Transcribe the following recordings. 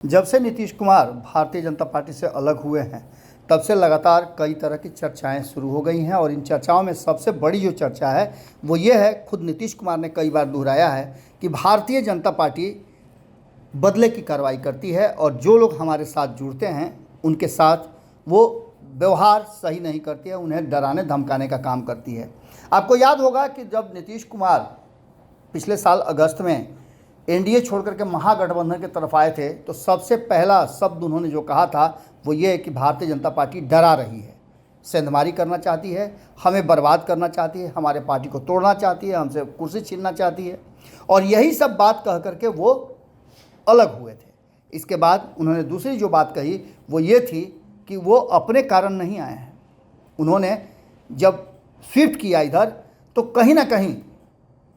जब से नीतीश कुमार भारतीय जनता पार्टी से अलग हुए हैं तब से लगातार कई तरह की चर्चाएं शुरू हो गई हैं और इन चर्चाओं में सबसे बड़ी जो चर्चा है वो ये है, खुद नीतीश कुमार ने कई बार दोहराया है कि भारतीय जनता पार्टी बदले की कार्रवाई करती है और जो लोग हमारे साथ जुड़ते हैं उनके साथ वो व्यवहार सही नहीं करती है, उन्हें डराने धमकाने का काम करती है। आपको याद होगा कि जब नीतीश कुमार पिछले साल अगस्त में एनडीए छोड़कर के महागठबंधन की तरफ आए थे तो सबसे पहला शब्द उन्होंने जो कहा था वो ये है कि भारतीय जनता पार्टी डरा रही है, सेंधमारी करना चाहती है, हमें बर्बाद करना चाहती है, हमारे पार्टी को तोड़ना चाहती है, हमसे कुर्सी छीनना चाहती है। और यही सब बात कह करके वो अलग हुए थे। इसके बाद उन्होंने दूसरी जो बात कही वो ये थी कि वो अपने कारण नहीं आए हैं। उन्होंने जब शिफ्ट किया इधर तो कहीं ना कहीं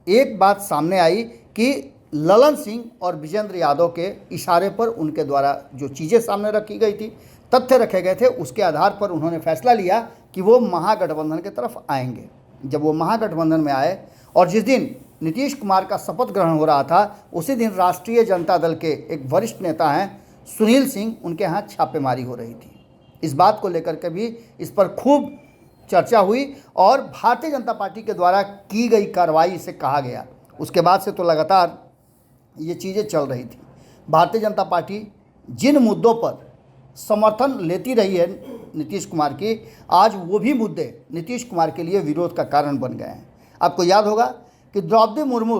एक बात सामने आई कि ललन सिंह और विजेंद्र यादव के इशारे पर उनके द्वारा जो चीज़ें सामने रखी गई थी, तथ्य रखे गए थे, उसके आधार पर उन्होंने फैसला लिया कि वो महागठबंधन की तरफ आएंगे। जब वो महागठबंधन में आए और जिस दिन नीतीश कुमार का शपथ ग्रहण हो रहा था उसी दिन राष्ट्रीय जनता दल के एक वरिष्ठ नेता हैं सुनील सिंह, उनके यहाँ छापेमारी हो रही थी। इस बात को लेकर के भी इस पर खूब चर्चा हुई और भारतीय जनता पार्टी के द्वारा की गई कार्रवाई से कहा गया। उसके बाद से तो लगातार ये चीज़ें चल रही थी। भारतीय जनता पार्टी जिन मुद्दों पर समर्थन लेती रही है नीतीश कुमार की, आज वो भी मुद्दे नीतीश कुमार के लिए विरोध का कारण बन गए हैं। आपको याद होगा कि द्रौपदी मुर्मू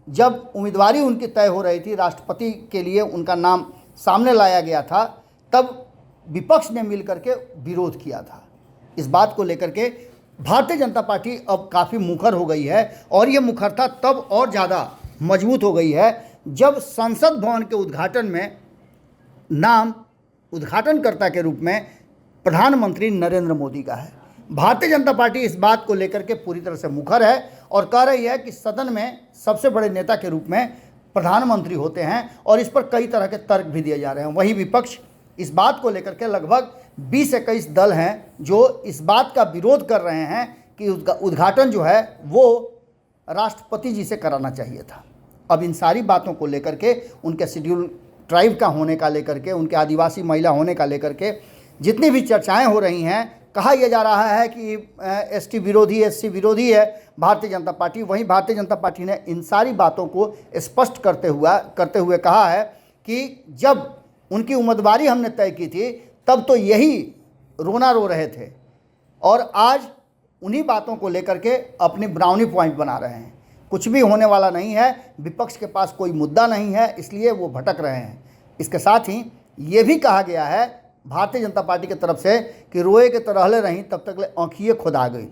जब उम्मीदवारी उनकी तय हो रही थी, राष्ट्रपति के लिए उनका नाम सामने लाया गया था, तब विपक्ष ने मिल करके विरोध किया था। इस बात को लेकर के भारतीय जनता पार्टी अब काफ़ी मुखर हो गई है और ये मुखरता तब और ज़्यादा मजबूत हो गई है जब संसद भवन के उद्घाटन में नाम उद्घाटनकर्ता के रूप में प्रधानमंत्री नरेंद्र मोदी का है। भारतीय जनता पार्टी इस बात को लेकर के पूरी तरह से मुखर है और कह रही है कि सदन में सबसे बड़े नेता के रूप में प्रधानमंत्री होते हैं और इस पर कई तरह के तर्क भी दिए जा रहे हैं। वहीं विपक्ष इस बात को लेकर के लगभग 20-21 दल हैं जो इस बात का विरोध कर रहे हैं कि उसका उद्घाटन जो है वो राष्ट्रपति जी से कराना चाहिए था। अब इन सारी बातों को लेकर के, उनके शेड्यूल ट्राइब का होने का लेकर के, उनके आदिवासी महिला होने का लेकर के जितनी भी चर्चाएं हो रही हैं, कहा यह जा रहा है कि एसटी विरोधी, एससी विरोधी है भारतीय जनता पार्टी। वहीं भारतीय जनता पार्टी ने इन सारी बातों को स्पष्ट करते हुए कहा है कि जब उनकी उम्मीदवारी हमने तय की थी तब तो यही रोना रो रहे थे और आज उन्हीं बातों को लेकर के अपनी ब्राउनी पॉइंट बना रहे हैं। कुछ भी होने वाला नहीं है, विपक्ष के पास कोई मुद्दा नहीं है, इसलिए वो भटक रहे हैं। इसके साथ ही ये भी कहा गया है भारतीय जनता पार्टी की तरफ से कि रोए के तरहले रहीं तब तक ले आँखिए खुदा गई।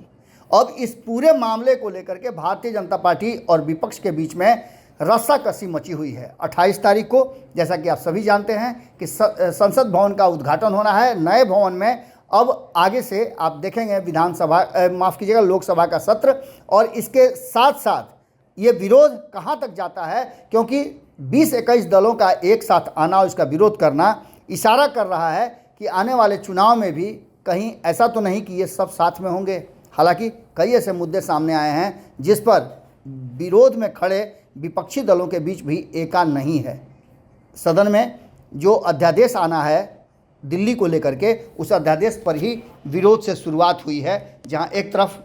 अब इस पूरे मामले को लेकर के भारतीय जनता पार्टी और विपक्ष के बीच में रस्साकसी मची हुई है। 28 तारीख को जैसा कि आप सभी जानते हैं कि संसद भवन का उद्घाटन होना है। नए भवन में अब आगे से आप देखेंगे लोकसभा का सत्र और इसके साथ साथ ये विरोध कहाँ तक जाता है, क्योंकि 20-21 दलों का एक साथ आना और इसका विरोध करना इशारा कर रहा है कि आने वाले चुनाव में भी कहीं ऐसा तो नहीं कि ये सब साथ में होंगे। हालांकि कई ऐसे मुद्दे सामने आए हैं जिस पर विरोध में खड़े विपक्षी दलों के बीच भी एका नहीं है। सदन में जो अध्यादेश आना है दिल्ली को लेकर के, उस अध्यादेश पर ही विरोध से शुरुआत हुई है, जहां एक तरफ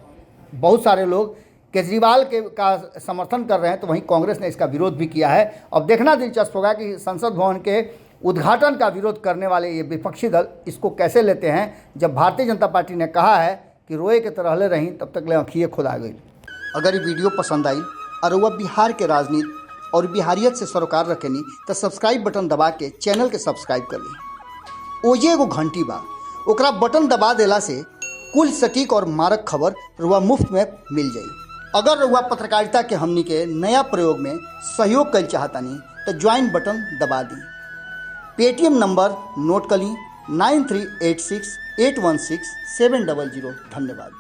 बहुत सारे लोग केजरीवाल का समर्थन कर रहे हैं तो वहीं कांग्रेस ने इसका विरोध भी किया है। अब देखना दिलचस्प होगा कि संसद भवन के उद्घाटन का विरोध करने वाले ये विपक्षी दल इसको कैसे लेते हैं, जब भारतीय जनता पार्टी ने कहा है कि रोए के तरहले रहीं तब तक ले आँखिए खुदा गई। अगर ये वीडियो पसंद आई और वह बिहार के राजनीति और बिहारियत से सरोकार रखेनी तो सब्सक्राइब बटन दबा के चैनल के सब्सक्राइब कर ली। ओजे एगो घंटी बा, ओकरा बटन दबा देला से कुल सटीक और मारक खबर रुआ मुफ्त में मिल जाई। अगर रुआ पत्रकारिता के हमनी के नया प्रयोग में सहयोग कर चाहतानी तो ज्वाइन बटन दबा दी। पेटीएम नंबर नोट कर ली 9386816700। धन्यवाद।